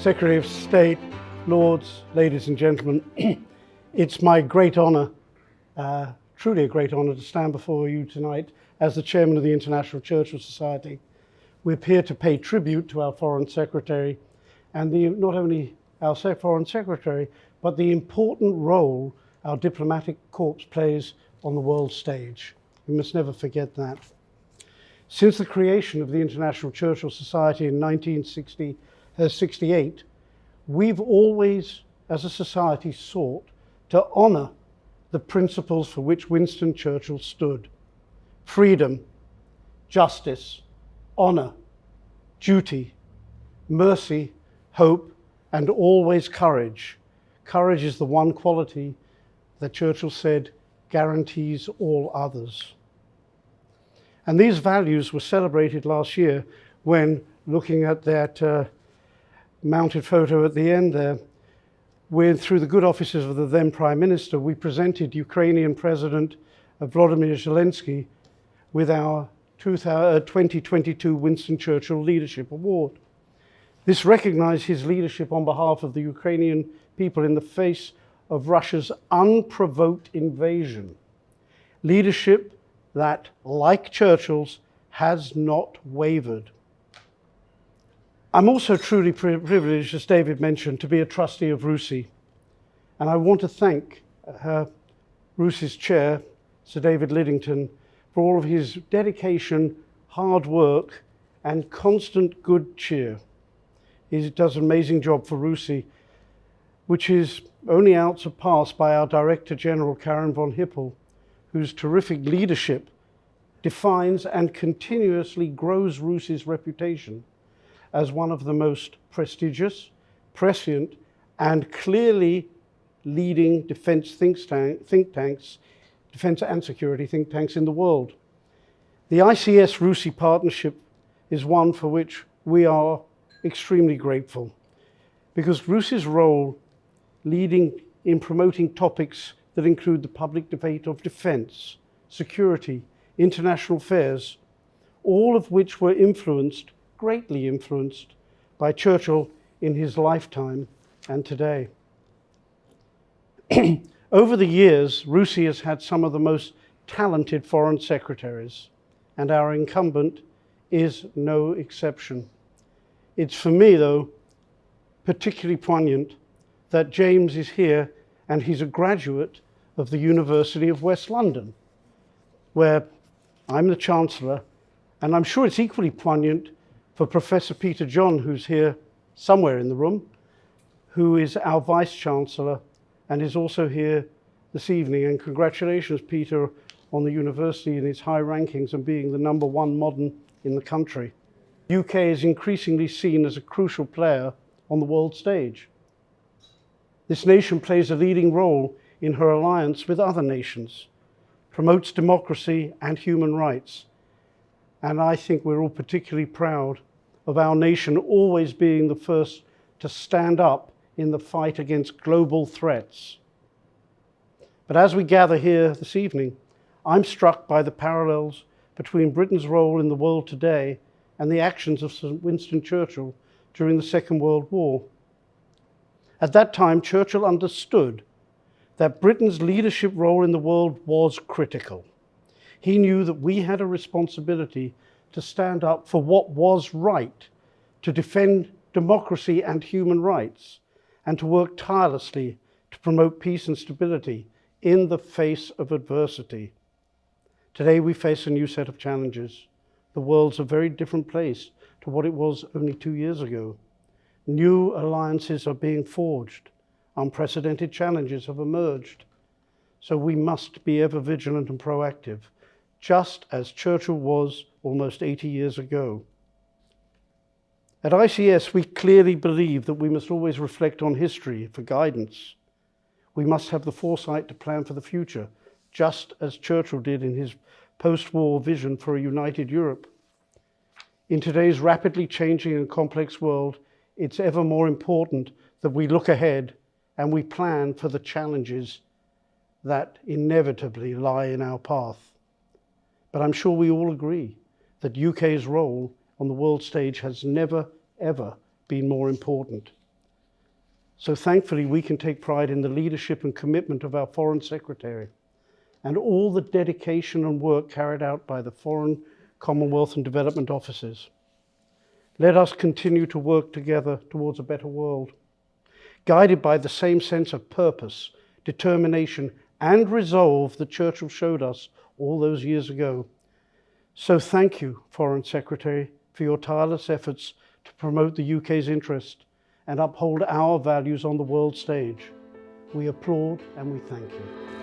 Secretary of State, Lords, ladies and gentlemen, it's my great honour, truly a great honour, to stand before you tonight as the Chairman of the International Churchill Society. We're here to pay tribute to our Foreign Secretary and not only our Foreign Secretary, but the important role our diplomatic corps plays on the world stage. We must never forget that. Since the creation of the International Churchill Society in 1968, we've always, as a society, sought to honour the principles for which Winston Churchill stood: freedom, justice, honour, duty, mercy, hope, and always courage. Courage is the one quality that Churchill said guarantees all others. And these values were celebrated last year when, looking at that mounted photo at the end there, through the good offices of the then Prime Minister, we presented Ukrainian President Volodymyr Zelensky with our 2022 Winston Churchill Leadership Award. This recognized his leadership on behalf of the Ukrainian people in the face of Russia's unprovoked invasion. Leadership that, like Churchill's, has not wavered. I'm also truly privileged, as David mentioned, to be a trustee of RUSI. And I want to thank RUSI's chair, Sir David Lidington, for all of his dedication, hard work, and constant good cheer. He does an amazing job for RUSI, which is only outsurpassed by our Director General, Karen von Hippel, whose terrific leadership defines and continuously grows RUSI's reputation as one of the most prestigious, prescient, and clearly leading defense think tanks, defense and security think tanks in the world. The ICS-RUSI partnership is one for which we are extremely grateful, because RUSI's role leading in promoting topics that include the public debate of defense, security, international affairs, all of which were greatly influenced by Churchill in his lifetime and today. Over the years, RUSI has had some of the most talented foreign secretaries, and our incumbent is no exception. It's, for me, though, particularly poignant that James is here, and he's a graduate of the University of West London, where I'm the Chancellor, and I'm sure it's equally poignant for Professor Peter John, who's here somewhere in the room, who is our Vice-Chancellor and is also here this evening. And congratulations, Peter, on the university and its high rankings and being the #1 modern in the country. The UK is increasingly seen as a crucial player on the world stage. This nation plays a leading role in her alliance with other nations, promotes democracy and human rights. And I think we're all particularly proud of our nation always being the first to stand up in the fight against global threats. But as we gather here this evening, I'm struck by the parallels between Britain's role in the world today and the actions of Sir Winston Churchill during the Second World War. At that time, Churchill understood that Britain's leadership role in the world was critical. He knew that we had a responsibility to stand up for what was right, to defend democracy and human rights, and to work tirelessly to promote peace and stability in the face of adversity. Today we face a new set of challenges. The world's a very different place to what it was only 2 years ago. New alliances are being forged. Unprecedented challenges have emerged. So we must be ever vigilant and proactive, just as Churchill was almost 80 years ago. At ICS, we clearly believe that we must always reflect on history for guidance. We must have the foresight to plan for the future, just as Churchill did in his post-war vision for a united Europe. In today's rapidly changing and complex world, it's ever more important that we look ahead and we plan for the challenges that inevitably lie in our path. But I'm sure we all agree that UK's role on the world stage has never, ever been more important. So thankfully, we can take pride in the leadership and commitment of our Foreign Secretary and all the dedication and work carried out by the Foreign, Commonwealth and Development Offices. Let us continue to work together towards a better world, guided by the same sense of purpose, determination, and resolve that Churchill showed us all those years ago. So thank you, Foreign Secretary, for your tireless efforts to promote the UK's interest and uphold our values on the world stage. We applaud and we thank you.